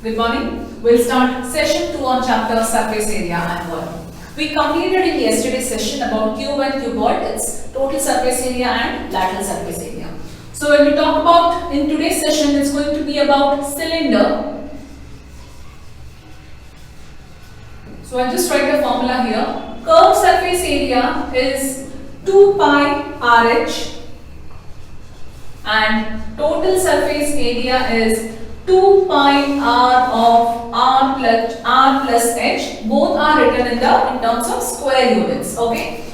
Good morning. We'll start session 2 on chapter surface area and volume. We completed in yesterday's session about cube and cuboid, its total surface area and lateral surface area. So when we talk about in today's session, it's going to be about cylinder. So I'll just write the formula here. Curved surface area is 2 pi RH and total surface area is 2 pi r of r plus h. Both are written in terms of square units. Okay,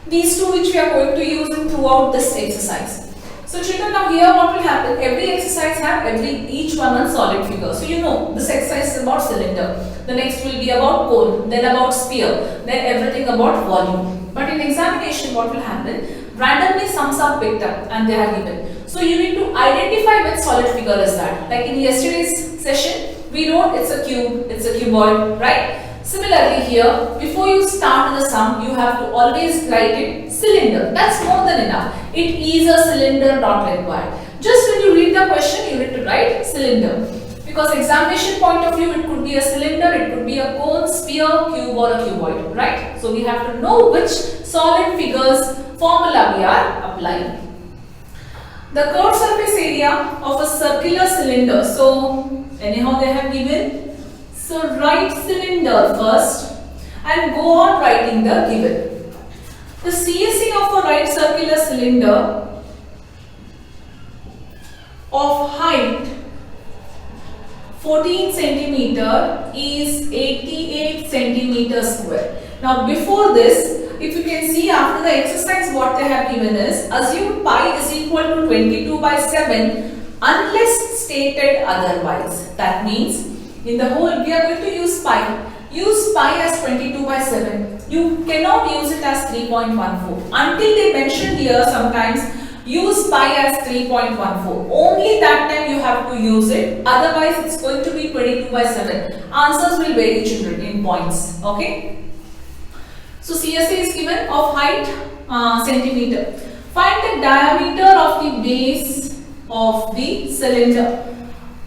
these two which we are going to use throughout this exercise. So children, now here what will happen? Every exercise have each one solid figure. So you know this exercise is about cylinder. The next will be about cone, then about sphere, then everything about volume. But in examination, what will happen? Randomly sums are picked up and they are given. So you need to identify which solid figure is that. Like in yesterday's session, we wrote it's a cube, it's a cuboid, right? Similarly here, before you start the sum, you have to always write it cylinder. That's more than enough. It is a cylinder, not required. Just when you read the question, you need to write cylinder. Because examination point of view, it could be a cylinder, it could be a cone, sphere, cube or a cuboid, right? So we have to know which solid figures formula we are applying. The curved surface area of a circular cylinder. So anyhow they have given. So write cylinder first and go on writing the given. The CSA of a right circular cylinder of height 14 centimeter is 88 centimeter square. Now before this, if you can see after the exercise what they have given is assume pi is equal to 22 by 7 unless stated otherwise. That means in the whole we are going to use pi. Use pi as 22 by 7. You cannot use it as 3.14 until they mention here sometimes use pi as 3.14. Only that time you have to use it. Otherwise it's going to be 22 by 7. Answers will vary children in points. Okay. So CSA is given of height centimeter. Find the diameter of the base of the cylinder.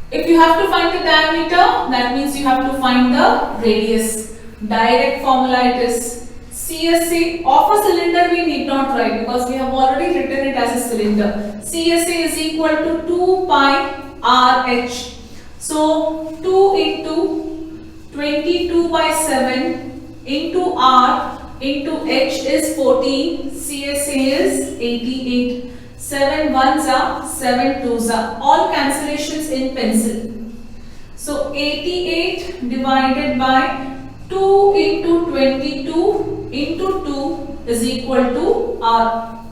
If you have to find the diameter, that means you have to find the radius. Direct formula it is CSA of a cylinder we need not write because we have already written it as a cylinder. CSA is equal to 2 pi RH. So 2 into 22 by 7 into R into H is 14, CSA is 88. 7 ones are, 7 twos are. All cancellations in pencil. So 88 divided by 2 into 22 into 2 is equal to R.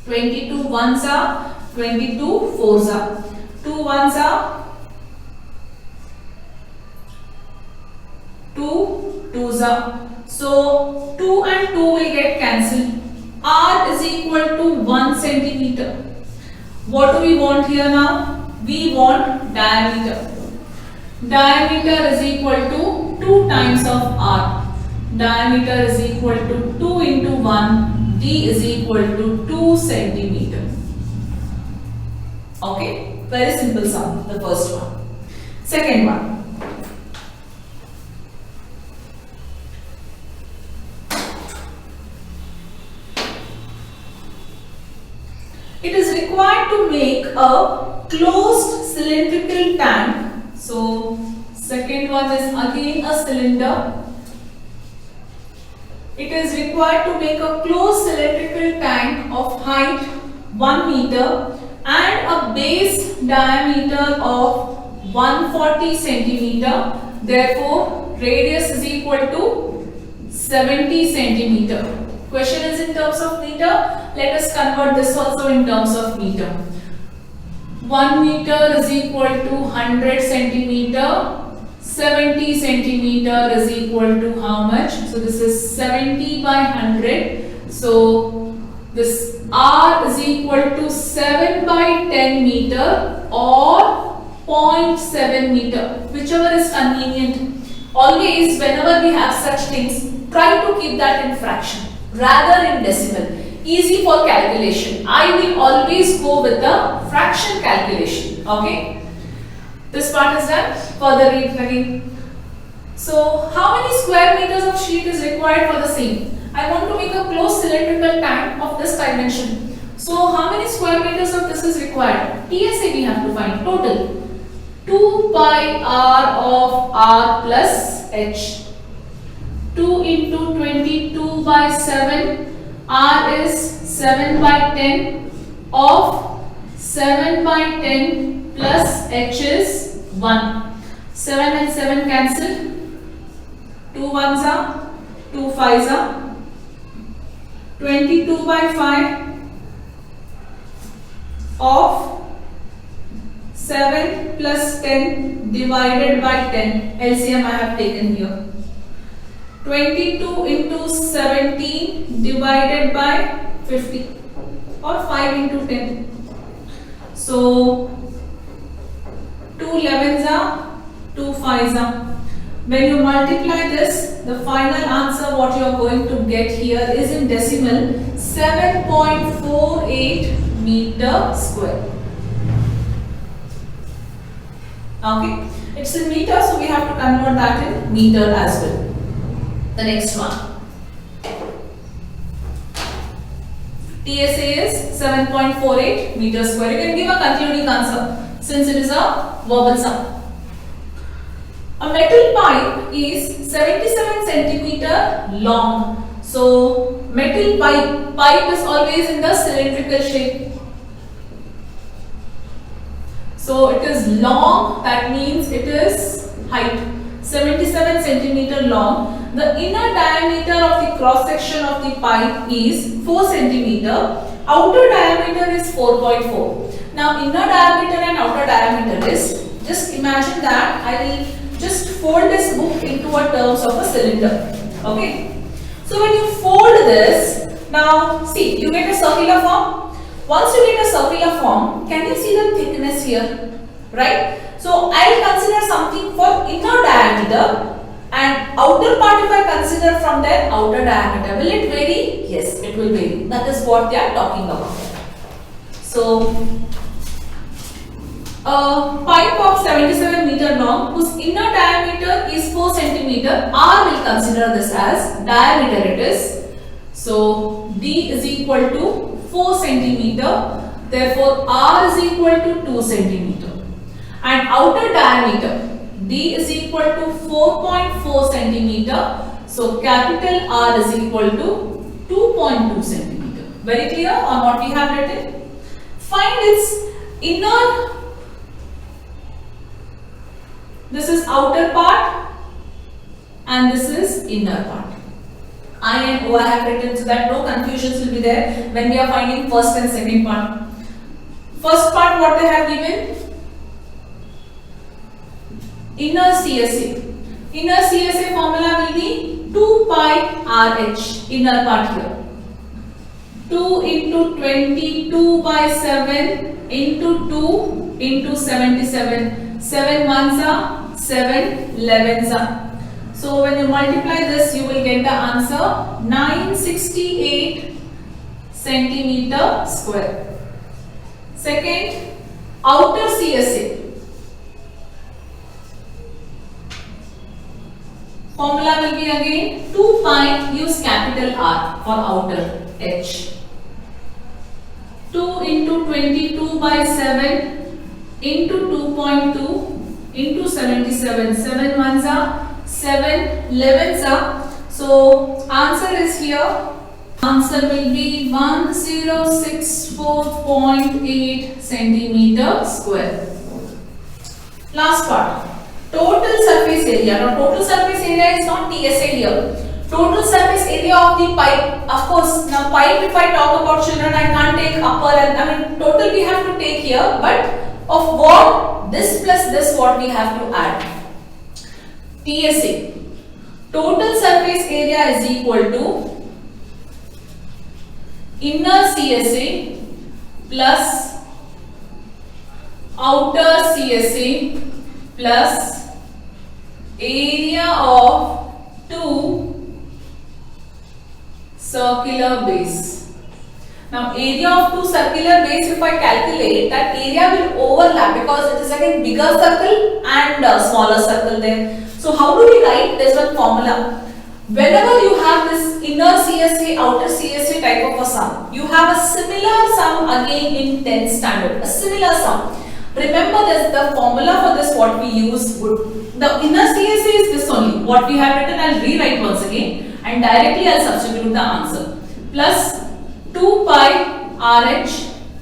22 ones are, 22 fours are. 2 ones are, 2 twos are. So 2 and 2 will get cancelled. R is equal to 1 centimeter. What do we want here now? We want diameter. Diameter is equal to 2 times of R. Diameter is equal to 2 into 1. D is equal to 2 centimeter. Okay, very simple sum, the first one. Second one. It is required to make a closed cylindrical tank. So second one is again a cylinder. It is required to make a closed cylindrical tank of height 1 meter and a base diameter of 140 centimeter. Therefore, radius is equal to 70 centimeter. Question is in terms of meter. Let us convert this also in terms of meter. 1 meter is equal to 100 centimeter. 70 centimeter is equal to how much? So this is 70 by 100. So this R is equal to 7 by 10 meter or 0.7 meter, whichever is convenient. Always whenever we have such things, try to keep that in fraction rather in decimal. Easy for calculation. I will always go with the fraction calculation. Okay. This This part is done. Further read again. So how many square meters of sheet is required for the same? I want to make a closed cylindrical tank of this dimension. So how many square meters of this is required? TSA we have to find total. 2 pi r of r plus h. 2 into 22 by 7. R is 7 by 10 of 7 by 10 plus h is 1. 7 and 7 cancel. 2 ones are 2 fives are 22 by 5 of 7 plus 10 divided by 10. LCM I have taken here. 22 into 17 divided by 50 or 5 into 10. So 2 11s are 2 5s are. When you multiply this, the final answer what you are going to get here is in decimal 7.48 meter square. Okay, it's in meter, so we have to convert that in meter as well. The next one. TSA is 7.48 meter square. You can give a concluding answer since it is a verbal sum. A metal pipe is 77 centimeter long. So metal pipe is always in the cylindrical shape. So it is long, that means it is height 77 centimeter long. The inner diameter of the cross section of the pipe is 4 centimeter. Outer diameter is 4.4. Now inner diameter and outer diameter is, just imagine that I will just fold this book into a terms of a cylinder. Okay. So when you fold this, now see, you get a circular form. Once you get a circular form, can you see the thickness here? Right? So I will consider something for inner diameter and outer part if I consider from their outer diameter. Will it vary? Yes, it will vary. That is what they are talking about. So a pipe of 77 meter long whose inner diameter is 4 centimeter. R will consider this as diameter it is. So D is equal to 4 centimeter. Therefore R is equal to 2 centimeter. And outer diameter D is equal to 4.4 centimeter. So capital R is equal to 2.2 centimeter. Very clear on what we have written? Find its inner. This is outer part and this is inner part. I and O I have written so that no confusions will be there when we are finding first and second part. First part what they have given? Inner CSA. Inner CSA formula will be 2 pi RH, inner part here. 2 into 22 by 7 into 2 into 77. 7 ones are 7 11s are. So when you multiply this, you will get the answer 968 centimeter square. Second, outer CSA. Formula will be again 2 pi, use capital R for outer H. 2 into 22 by 7 into 2.2 into 77. 7 ones are 7 11s are. So answer is here. Answer will be 1064.8 centimeter square. Last part. Total surface area. Now total surface area is not TSA here. Total surface area of the pipe. Of course, now pipe, if I talk about children, I can't take upper and total we have to take here, but of what? This plus this what we have to add. TSA. Total surface area is equal to inner CSA plus outer CSA plus area of 2 circular base. Now area of 2 circular base, if I calculate, that area will overlap because it is again bigger circle and a smaller circle there. So how do we write? There's one formula. Whenever you have this inner CSA, outer CSA type of a sum, you have a similar sum again in 10th standard. A similar sum. Remember this, the formula for this what we use would, the inner CSA is this only. What we have written, I'll rewrite once again and directly I'll substitute the answer. Plus 2 pi RH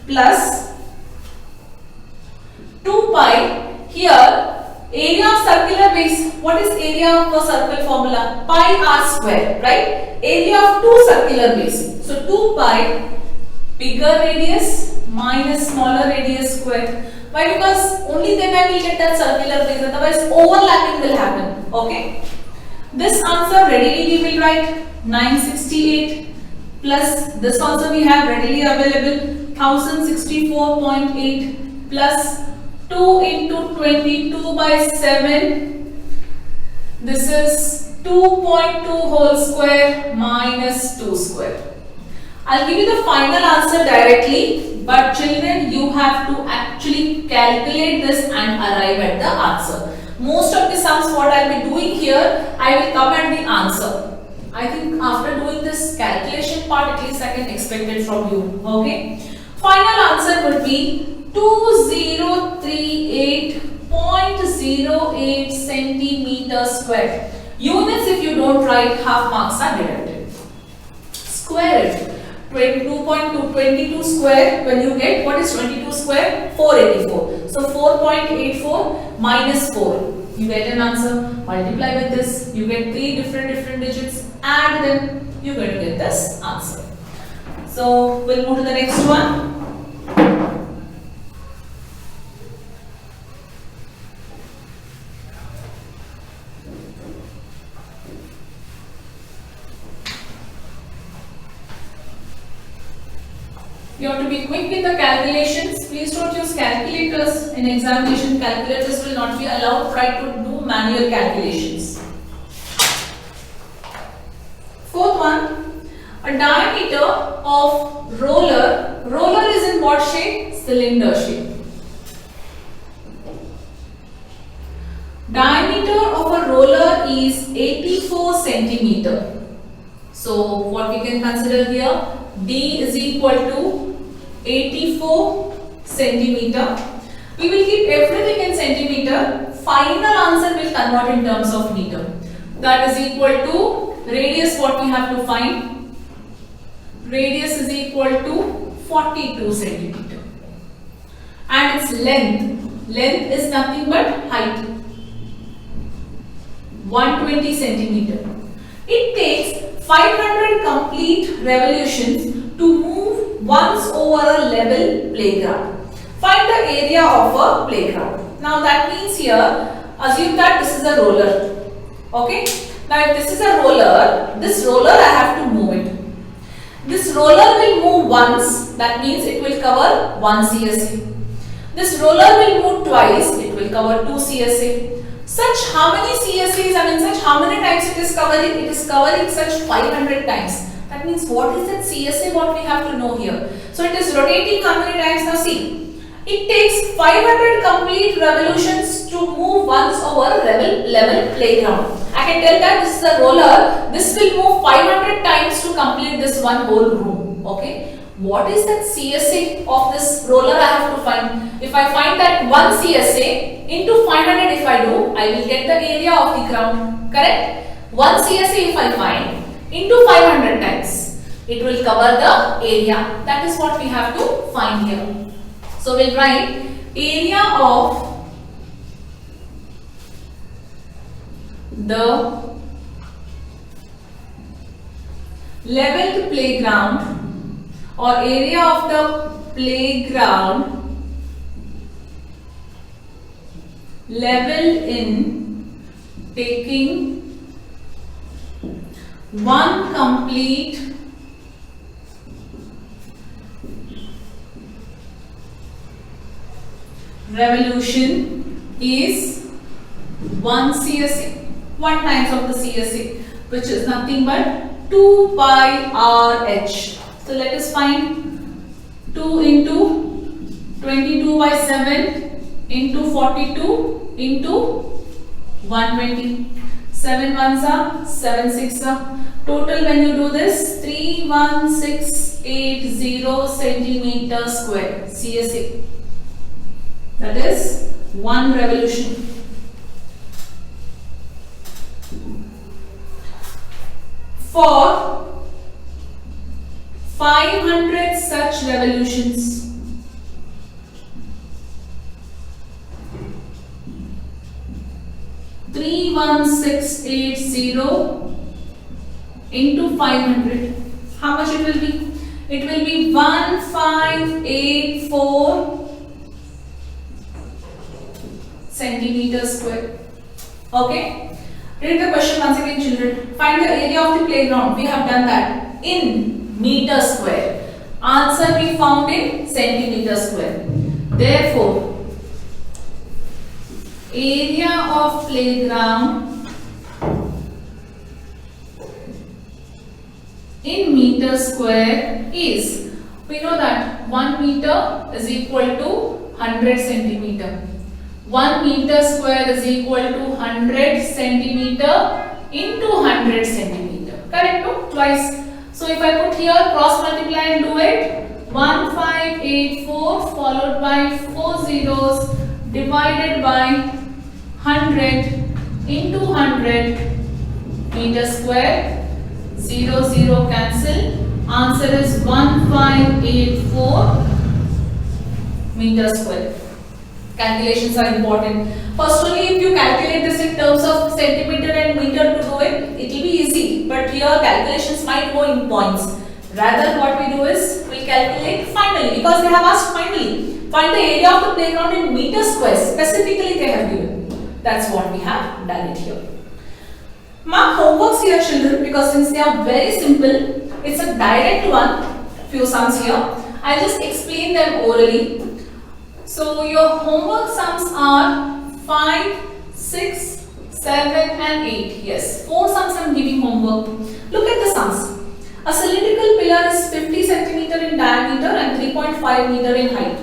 plus 2 pi here. Area of circular base. What is area of the circle formula? Pi r square, right? Area of two circular bases. So 2 pi bigger radius minus smaller radius square. Why? Because only then I will get that circular base. Otherwise overlapping will happen. Okay. This answer readily we will write 968 plus this also we have readily available 1064.8 plus 2 into 22 by 7, this is 2.2 whole square minus 2 square. I'll give you the final answer directly, but children, you have to actually calculate this and arrive at the answer. Most of the sums what I'll be doing here, I will come at the answer. I think after doing this calculation part, at least I can expect it from you. Okay. Final answer would be 2038.08 centimeter square. Units, if you don't write, half marks are deducted. Square it. 22 square, when you get, what is 22 square? 484. So 4.84 minus 4. You get an answer. Multiply with this. You get 3 different digits. Add them. You're going to get this answer. So we'll move to the next one. You have to be quick with the calculations. Please don't use calculators in examination. Calculators will not be allowed. Try to do manual calculations. Fourth one, a diameter of roller. Roller is in what shape? Cylinder shape. Diameter of a roller is 84 centimeter. So what we can consider here? D is equal to 84 centimeter. We will keep everything in centimeter. Final answer will convert in terms of meter. That is equal to radius. What we have to find? Radius is equal to 42 centimeter. And its length. Length is nothing but height. 120 centimeter. It takes 500 complete revolutions to move once over a level playground. Find the area of a playground. Now that means here, assume that this is a roller. Okay. Now if this is a roller, this roller I have to move it. This roller will move once, that means it will cover 1 CSA. This roller will move twice, it will cover 2 CSA. Such how many CSAs, such how many times it is covering? It is covering such 500 times. That means what is that CSA, what we have to know here. So it is rotating how many times? Now see, it takes 500 complete revolutions to move once over level playground. I can tell that this is a roller, this will move 500 times to complete this one whole room. Okay. What is that CSA of this roller I have to find? If I find that 1 CSA into 500 if I do, I will get the area of the ground. Correct? 1 CSA if I find into 500 times, it will cover the area. That is what we have to find here. So we'll write area of the leveled playground or area of the playground leveled in taking 1 complete revolution is 1 CSA, 1 times of the CSA, which is nothing but 2 pi RH. So let us find 2 into 22 by 7 into 42 into 120. 7 ones are 7 6 are. Total when you do this 31680 centimeter square CSA. That is 1 revolution. For 500 such revolutions, Three 1,680 into 500. How much it will be? It will be 1584 centimeters square. Okay. Read the question once again, children. Find the area of the playground. We have done that in meter square. Answer we found in centimeter square. Therefore, area of playground in meter square is, we know that 1 meter is equal to 100 centimeter. 1 meter square is equal to 100 centimeter into 100 centimeter. Correct? No? Twice. So if I put here cross multiply and do it, 1584 followed by 4 zeros divided by 100 into 100 meter square. 0 0 cancel. Answer is 1584 meter square. Calculations are important. First only if you calculate this in terms of centimeter and meter to do it, it will be easy. But here calculations might go in points. Rather what we do is we calculate finally, because they have asked finally. Find the area of the playground in meter square. Specifically they have given. That's what we have done it here. Mark homeworks here, children, because since they are very simple, it's a direct one. Few sums here. I'll just explain them orally. So your homework sums are 5, 6, 7 and 8. Yes, 4 sums I am giving homework. Look at the sums. A cylindrical pillar is 50 cm in diameter and 3.5 meter in height.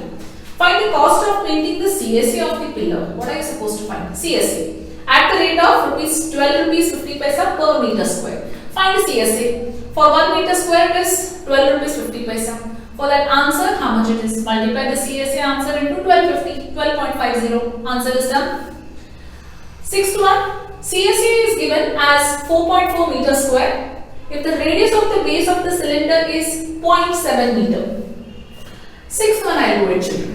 Find the cost of painting the CSA of the pillar. What are you supposed to find? CSA. At the rate of rupees 12 rupees 50 paisa per meter square. Find the CSA. For 1 meter square it is 12 rupees 50 paisa. For that answer, how much it is? Multiply the CSA answer into 1250, 12.50. Answer is done. Sixth one, CSA is given as 4.4 meter square if the radius of the base of the cylinder is 0.7 meter. Sixth one, I will do it, children.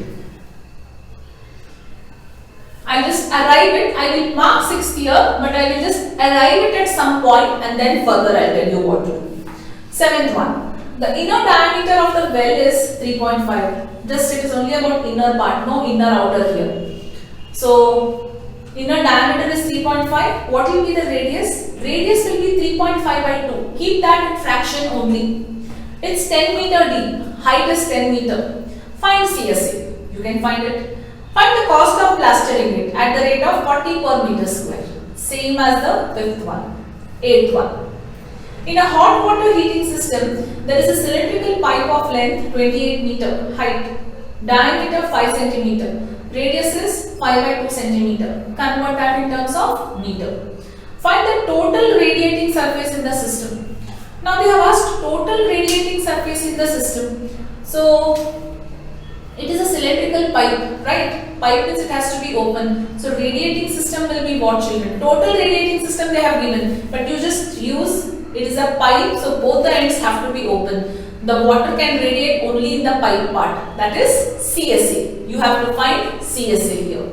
I just arrive it. I will mark 6th here, but I will just arrive it at some point and then further I will tell you what to do. Seventh one. The inner diameter of the well is 3.5. Just it is only about inner part, no inner outer here. So inner diameter is 3.5. What will be the radius? Radius will be 3.5 by 2. Keep that in fraction only. It's 10 meter deep. Height is 10 meter. Find CSA. You can find it. Find the cost of plastering it at the rate of 40 per meter square. Same as the 5th one. 8th one. In a hot water heating system, there is a cylindrical pipe of length 28 meter, height, diameter 5 centimeter, radius is 5 by 2 centimeter. Convert that in terms of meter. Find the total radiating surface in the system. Now they have asked total radiating surface in the system. So it is a cylindrical pipe, right? Pipe means it has to be open. So radiating system will be what, children? Total radiating system they have given, but you just use. It is a pipe, so both the ends have to be open. The water can radiate only in the pipe part. That is CSA. You have to find CSA here.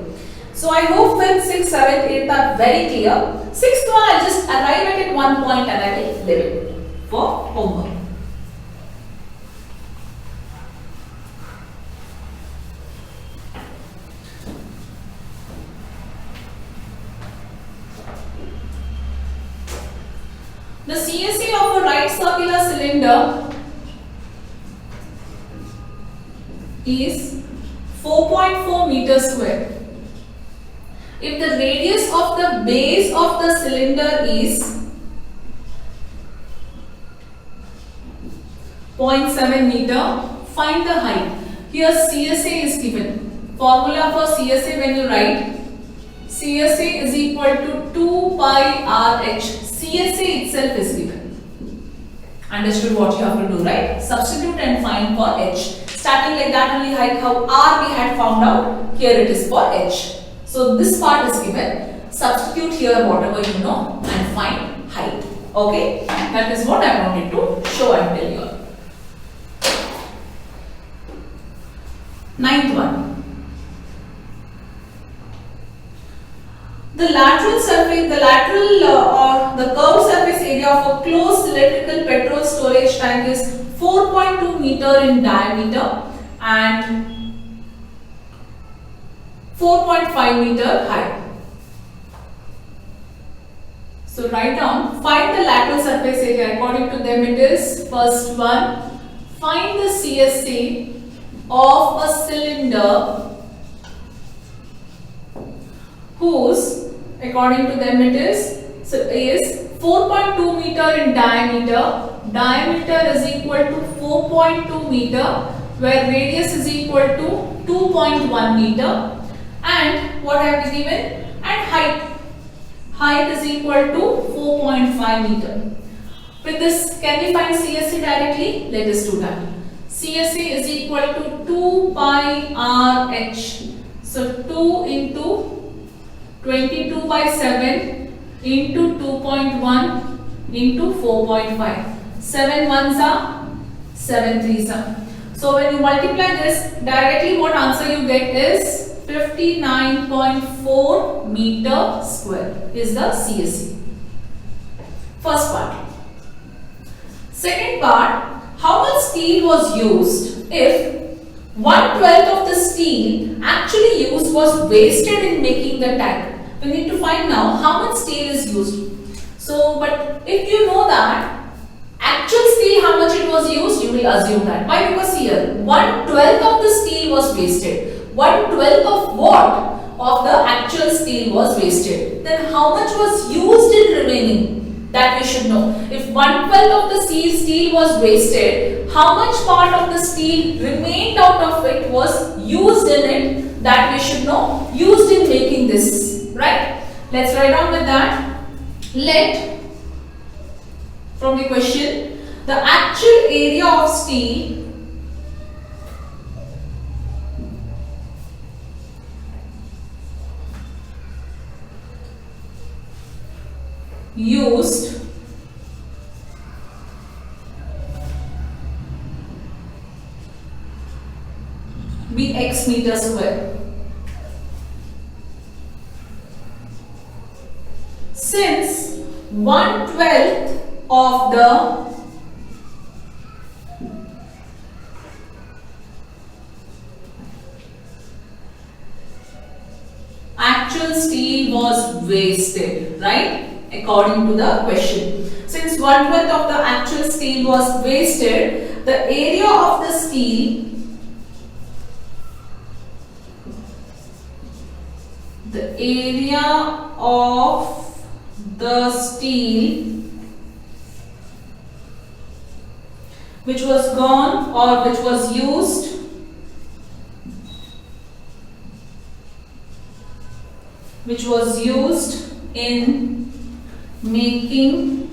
So I hope 5th, 6th, 7th, 8th are very clear. 6th one, I'll just arrive at it one point and I will leave it for homework. The CSA of a right circular cylinder is 4.4 meters square. If the radius of the base of the cylinder is 0.7 meter, find the height. Here CSA is given. Formula for CSA when you write CSA is equal to 2 pi RH. CSA itself is given. Understood what you have to do, right? Substitute and find for H. Starting like that only, like how R we had found out, here it is for H. So this part is given. Substitute here whatever you know and find height. Okay? That is what I wanted to show and tell you. Ninth one. The lateral surface, or the curved surface area of a closed cylindrical petrol storage tank is 4.2 meter in diameter and 4.5 meter high. So write down, find the lateral surface area. According to them it is, first one, find the CSA of a cylinder whose, according to them it is 4.2 meter in diameter. Diameter is equal to 4.2 meter, where radius is equal to 2.1 meter, and what I have given, and height. Height is equal to 4.5 meter. With this, can we find CSA directly? Let us do that. CSA is equal to 2 pi RH. So 2 into 22 by 7 into 2.1 into 4.5. 7 ones are 7 threes are. So when you multiply this, directly what answer you get is 59.4 meter square is the CSA. First part. Second part, how much steel was used if 1/12 of the steel actually used was wasted in making the tank? We need to find now how much steel is used. So, but if you know that actual steel how much it was used, you will assume that. Why? Because here 1/12 of the steel was wasted. 1/12 of what? Of the actual steel was wasted. Then how much was used in remaining? That we should know. If 1/12 of the steel was wasted, how much part of the steel remained out of it was used in it? That we should know. Used in making this, right? Let's write down with that. Let, from the question, the actual area of steel used be x meter square. Since 1/12 of the actual steel was wasted, right? According to the question. Since 1/12 of the actual steel was wasted, the area of the steel which was gone or which was used in making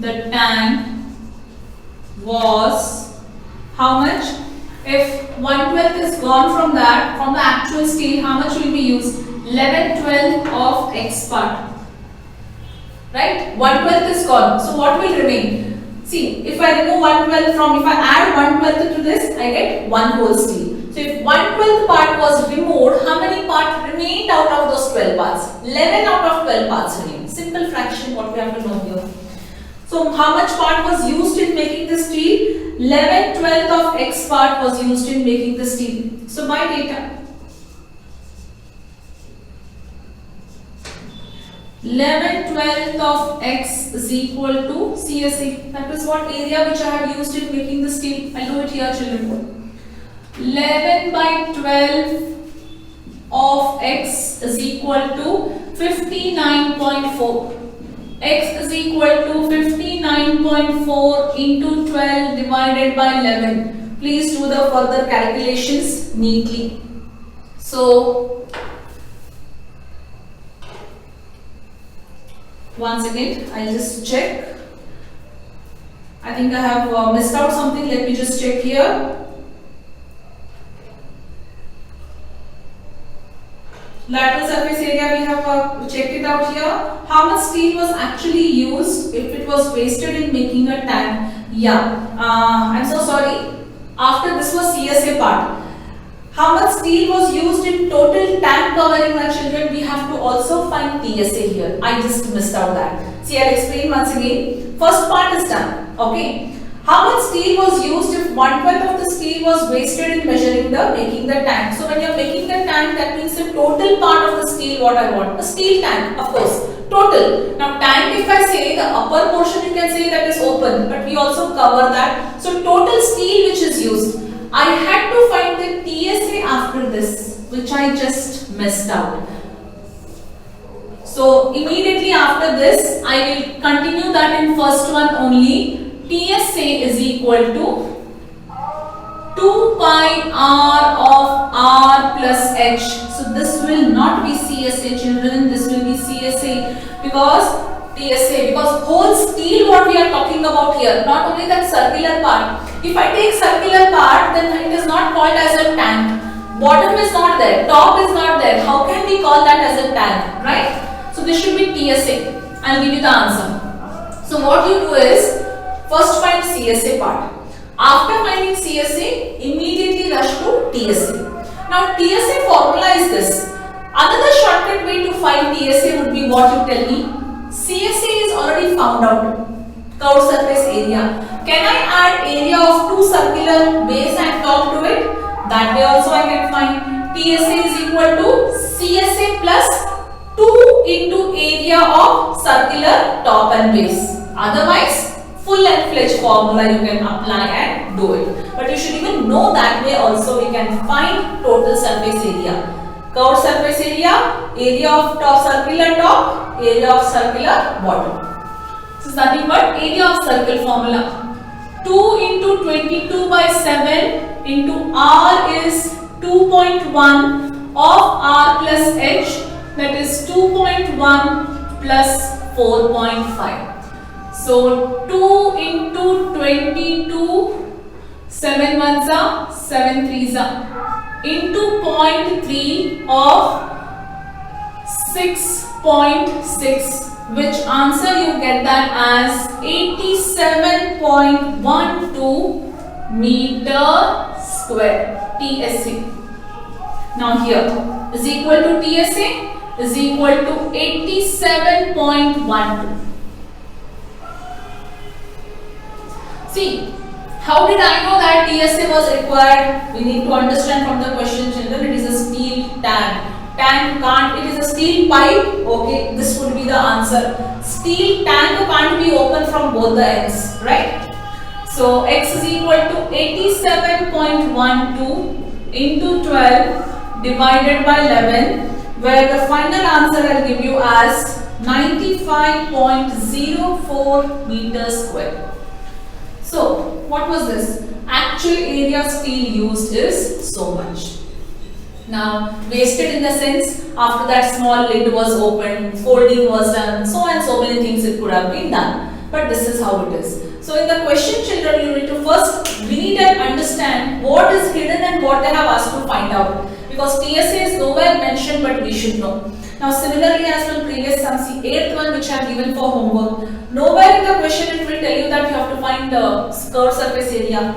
the tank was how much? If 1/12 is gone from that, from the actual steel, how much will be used? 11/12 of x part. Right? 1/12 is gone. So what will remain? See, if I remove 1/12 from, if I add 1/12 to this, I get 1 whole steel. So if 1/12 part was removed, how many parts remained out of those 12 parts? 11 out of 12 parts remain. Simple fraction what we have to know here. So how much part was used in making the steel? 11/12 of x part was used in making the steel. So by data, 11/12 of x is equal to CSA. That is what area which I have used in making the steel. I'll do it here, children. 11/12 of x is equal to 59.4. X is equal to 59.4 into 12 divided by 11. Please do the further calculations neatly. So once again, I'll just check. I think I have missed out something. Let me just check here. Lateral surface area, we have checked it out here. How much steel was actually used if it was wasted in making a tank? Yeah, I'm so sorry. After this was CSA part. How much steel was used in total tank covering, my children? We have to also find TSA here. I just missed out that. See, I'll explain once again. First part is done. Okay. How much steel was used if 1/12 of the steel was wasted in making the tank? So when you're making the tank, that means the total part of the steel what I want. A steel tank, of course. Total. Now tank, if I say the upper portion, you can say that is open, but we also cover that. So total steel which is used. I had to find the TSA after this, which I just missed out. So immediately after this, I will continue that in first one only. TSA is equal to 2 pi r of r plus h. So this will not be CSA, children. This will be CSA because whole steel what we are talking about here, not only that circular part. If I take circular part, then it is not called as a tank. Bottom is not there, top is not there. How can we call that as a tank, right? So this should be TSA. I'll give you the answer. So what you do is, first find CSA part. After finding CSA, immediately rush to TSA. Now TSA formula is this. Another shortcut way to find TSA would be what you tell me. CSA is already found out. Curved surface area. Can I add area of two circular base and top to it? That way also I can find. TSA is equal to CSA plus 2 into area of circular top and base. Otherwise, full and fledged formula you can apply and do it. But you should even know that way also we can find total surface area. Curved surface area, area of top circular top, area of circular bottom. So it's nothing but area of circle formula. 2 into 22 by 7 into r is 2.1 of r plus h, that is 2.1 plus 4.5. So 2 into 22, 7 ones are 7 threes are, into 0.3 of 6.6, which answer you get that as 87.12 meter square, TSA. Now here is equal to TSA is equal to 87.12. See, how did I know that TSA was required? We need to understand from the question, children. It is a steel tank. Tank can't, it is a steel pipe. Okay, this would be the answer. Steel tank can't be open from both the ends, right? So x is equal to 87.12 into 12 divided by 11, where the final answer I'll give you as 95.04 meters square. So, what was this? Actual area steel used is so much. Now, wasted in the sense, after that small lid was opened, folding was done, so and so many things it could have been done. But this is how it is. So, in the question, children, you need to first read and understand what is hidden and what they have asked to find out. Because TSA is nowhere mentioned, but we should know. Now, similarly as well, previous sum, see 8th one which I have given for homework. Nowhere in the question it will tell you that you have to find the curved surface area.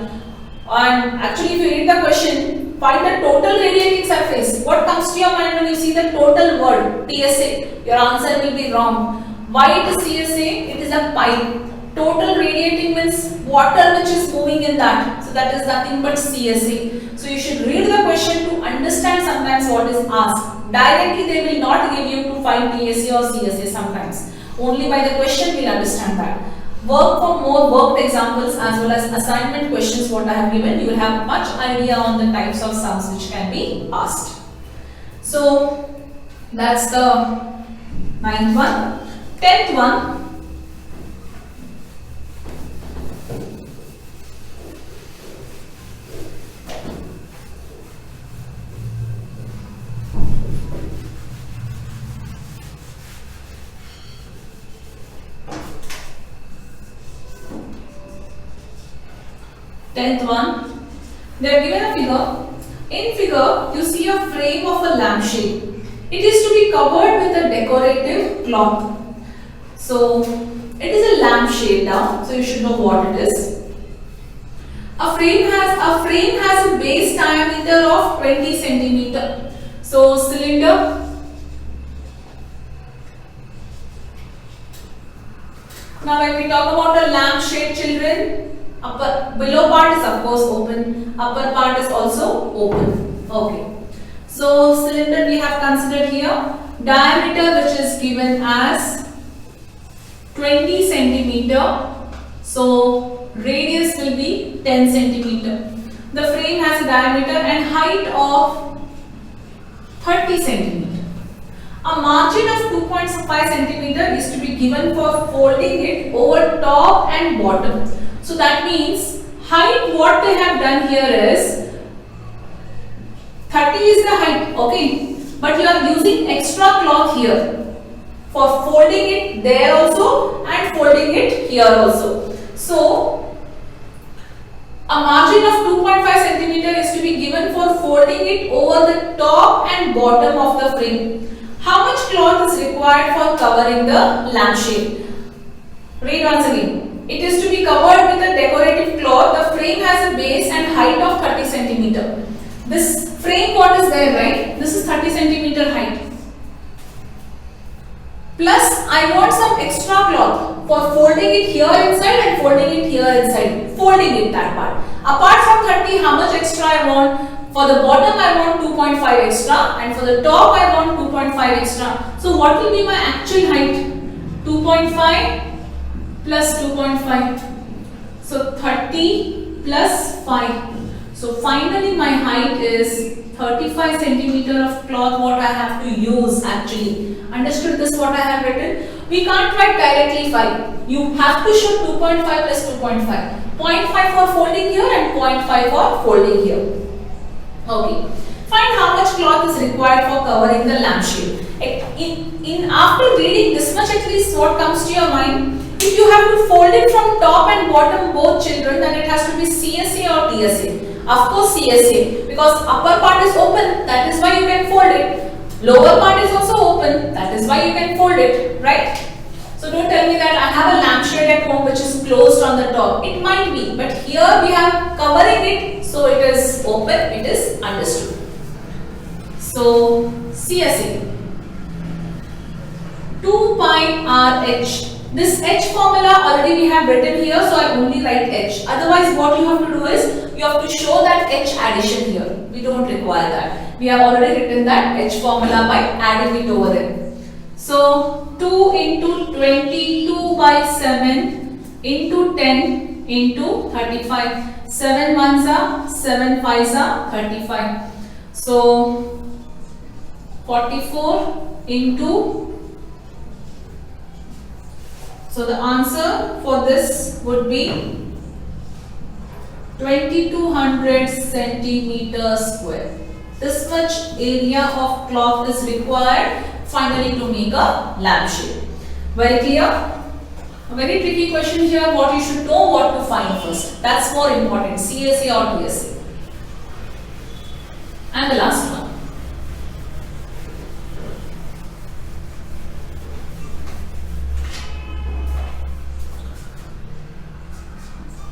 And actually, if you read the question, find the total radiating surface. What comes to your mind when you see the total word TSA? Your answer will be wrong. Why it is CSA? It is a pipe. Total radiating means water which is moving in that. So that is nothing but CSA. So you should read the question to understand sometimes what is asked. Directly they will not give you to find TSA or CSA sometimes. Only by the question we will understand that. Work for more worked examples as well as assignment questions what I have given. You will have much idea on the types of sums which can be asked. So that's the 9th one. 10th one. 10th one. They have given a figure. In figure, you see a frame of a lampshade. It is to be covered with a decorative cloth. So, it is a lampshade now. So, you should know what it is. A frame has a base diameter of 20 centimeter. So, cylinder. Now, when we talk about a lampshade, children, below part is of course open, upper part is also open. Okay. So, cylinder we have considered here, diameter which is given as 20 centimeter. So, radius will be 10 centimeter. The frame has a diameter and height of 30 centimeter. A margin of 2.5 centimeter is to be given for folding it over top and bottom. So that means height, what they have done here is 30 is the height, okay, but you are using extra cloth here for folding it there also and folding it here also. So a margin of 2.5 centimeter is to be given for folding it over the top and bottom of the frame. How much cloth is required for covering the lampshade? Read once again. It is to be covered with a decorative cloth. The frame has a base and height of 30 centimeter. This frame, what is there, right? This is 30 centimeter height. Plus, I want some extra cloth for folding it here inside and folding it here inside. Folding it, that part. Apart from 30, how much extra I want? For the bottom, I want 2.5 extra, and for the top, I want 2.5 extra. So, what will be my actual height? 2.5 plus 2.5. So, 30 plus 5. So, finally, my height is 35 centimeter of cloth what I have to use actually. Understood this what I have written? We can't write directly 5. You have to show 2.5 plus 2.5. 0.5 for folding here and 0.5 for folding here. Okay. Find how much cloth is required for covering the lampshade. After reading this much, at least what comes to your mind? If you have to fold it from top and bottom both children, then it has to be CSA or TSA. Of course CSA, because upper part is open, that is why you can fold it. Lower part is also open, that is why you can fold it, right? So don't tell me that I have a lampshade at home which is closed on the top. It might be, but here we are covering it, so it is open, it is understood. So CSA 2 pi RH. This H formula already we have written here, so I only write H. Otherwise, what you have to do is, you have to show that H addition here. We don't require that. We have already written that H formula by adding it over there. So, 2 into 22 by 7 into 10 into 35. 7 ones are, 7 fives are 35. So, 44 into. So the answer for this would be 2200 centimeters square. This much area of cloth is required finally to make a lampshade. Very clear? A very tricky question here. What you should know what to find first. That's more important. CSA or TSA. And the last one.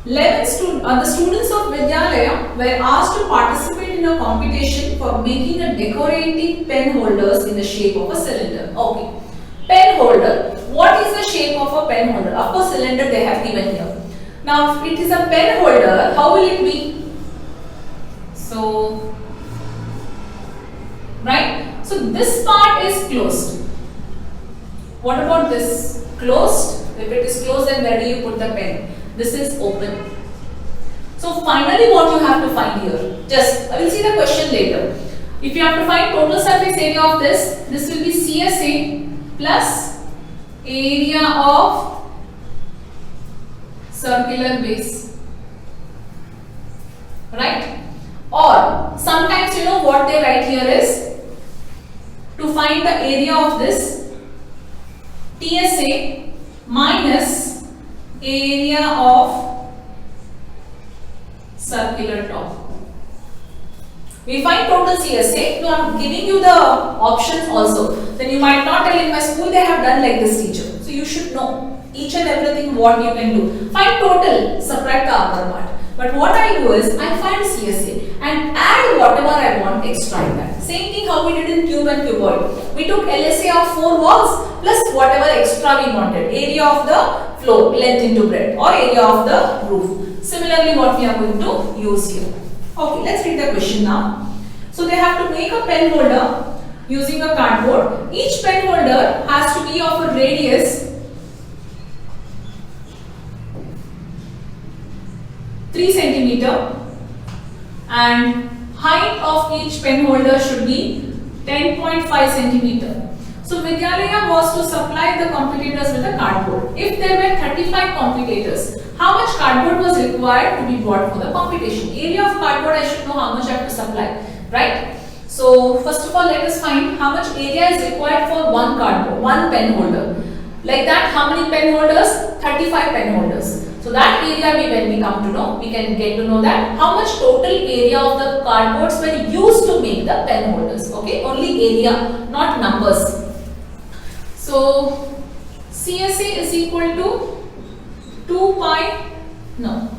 11 the students of Vidyalaya were asked to participate in a competition for making a decorating pen holders in the shape of a cylinder. Okay. Pen holder. What is the shape of a pen holder? Of course, cylinder they have given here. Now, if it is a pen holder, how will it be? So, right? So, this part is closed. What about this? Closed. If it is closed, then where do you put the pen? This is open. So finally what you have to find here, I will see the question later. If you have to find total surface area of this will be CSA plus area of circular base. Right? Or sometimes you know what they write here is, to find the area of this, TSA minus area of circular top. We find total CSA. Now I'm giving you the options also. Then you might not tell, in my school they have done like this, teacher. So you should know each and everything what you can do. Find total, subtract the upper part. But what I do is I find CSA and add whatever I want extra in that. Same thing how we did in cube and cuboid. We took LSA of 4 walls plus whatever extra we wanted. Area of the floor, length into breadth, or area of the roof. Similarly, what we are going to use here. Okay, let's read the question now. So they have to make a pen holder using a cardboard. Each pen holder has to be of a radius 3 centimeter and height of each pen holder should be 10.5 centimeter. So Vidyalaya was to supply the competitors with a cardboard. If there were 35 competitors, how much cardboard was required to be bought for the competition? Area of cardboard, I should know how much I have to supply, right? So first of all, let us find how much area is required for one cardboard, one pen holder. Like that, how many pen holders? 35 pen holders. So that area when we come to know, we can get to know that how much total area of the cardboards were used to make the pen holders. Okay, only area, not numbers. So CSA is equal to 2 pi, no,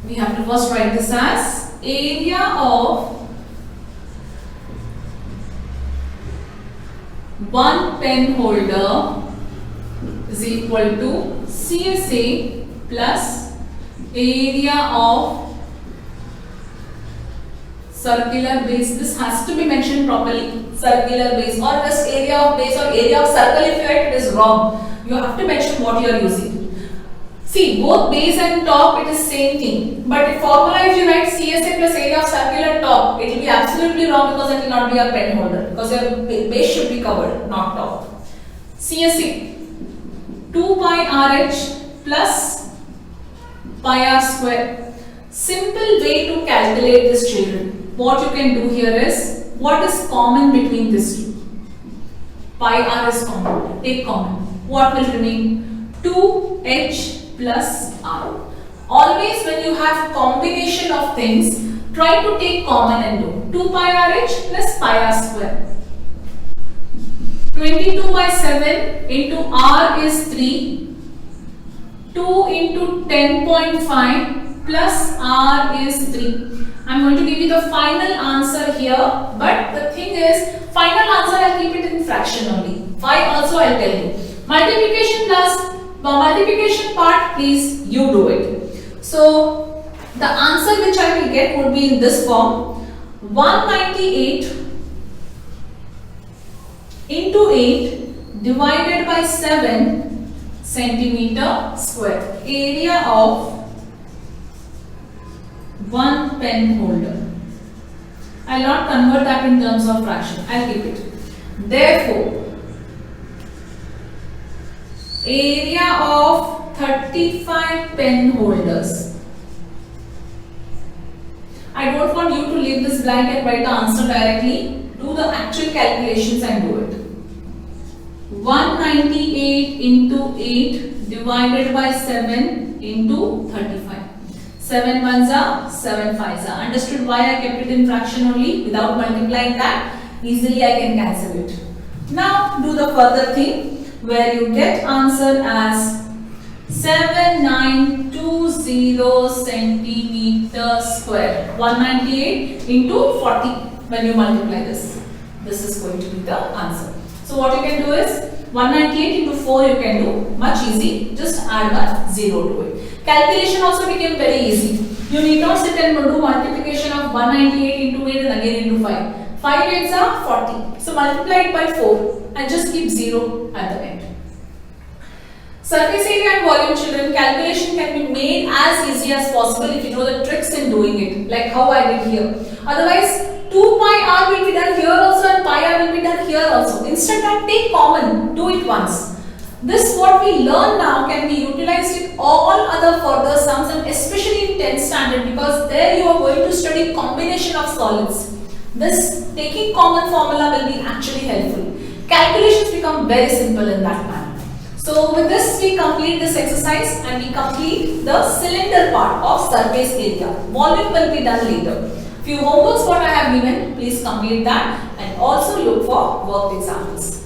we have to first write this as area of one pen holder is equal to CSA plus area of circular base. This has to be mentioned properly. Circular base or just area of base or area of circle. If you write it is wrong, you have to mention what you are using. See, both base and top it is same thing. But if formula if you write CSA plus area of circular top, it will be absolutely wrong because it will not be a pen holder. Because your base should be covered, not top. CSA 2 pi RH plus pi r square. Simple way to calculate this, children. What you can do here is, what is common between these two? Pi r is common. Take common. What will remain? 2h plus r. Always when you have combination of things, try to take common and do. 2 pi rh plus pi r square. 22 by 7 into r is 3. 2 into 10.5 plus r is 3. I am going to give you the final answer here, but the thing is, final answer I will keep it in fraction only. 5 also I will tell you. Multiplication plus multiplication part, please you do it. So the answer which I will get would be in this form: 198 into 8 divided by 7 centimeter square. Area of one pen holder. I will not convert that in terms of fraction. I will keep it. Therefore, area of 35 pen holders. I don't want you to leave this blank and write the answer directly. Do the actual calculations and do it. 198 into 8 divided by 7 into 35. 7 ones are 7 5s are. Understood why I kept it in fraction only without multiplying that? Easily I can cancel it. Now do the further thing where you get answer as 7920 centimeter square. 198 into 40 when you multiply this. This is going to be the answer. So what you can do is 198 into 4 you can do, much easy, just add a 0 to it. Calculation also became very easy. You need not sit and do multiplication of 198 into 8 and again into 5. 5 8s are 40. So multiply it by 4 and just keep 0 at the end. Surface area and volume, children, calculation can be made as easy as possible if you know the tricks in doing it, like how I did here. Otherwise, 2 pi r will be done here also and pi r will be done here also. Instead of take common, do it once. This what we learn now can be utilized in all other further sums and especially in 10th standard because there you are going to study combination of solids. This taking common formula will be actually helpful. Calculations become very simple in that manner. So with this we complete this exercise and we complete the cylinder part of surface area. Volume will be done later. Few homeworks what I have given, please complete that and also look for worked examples.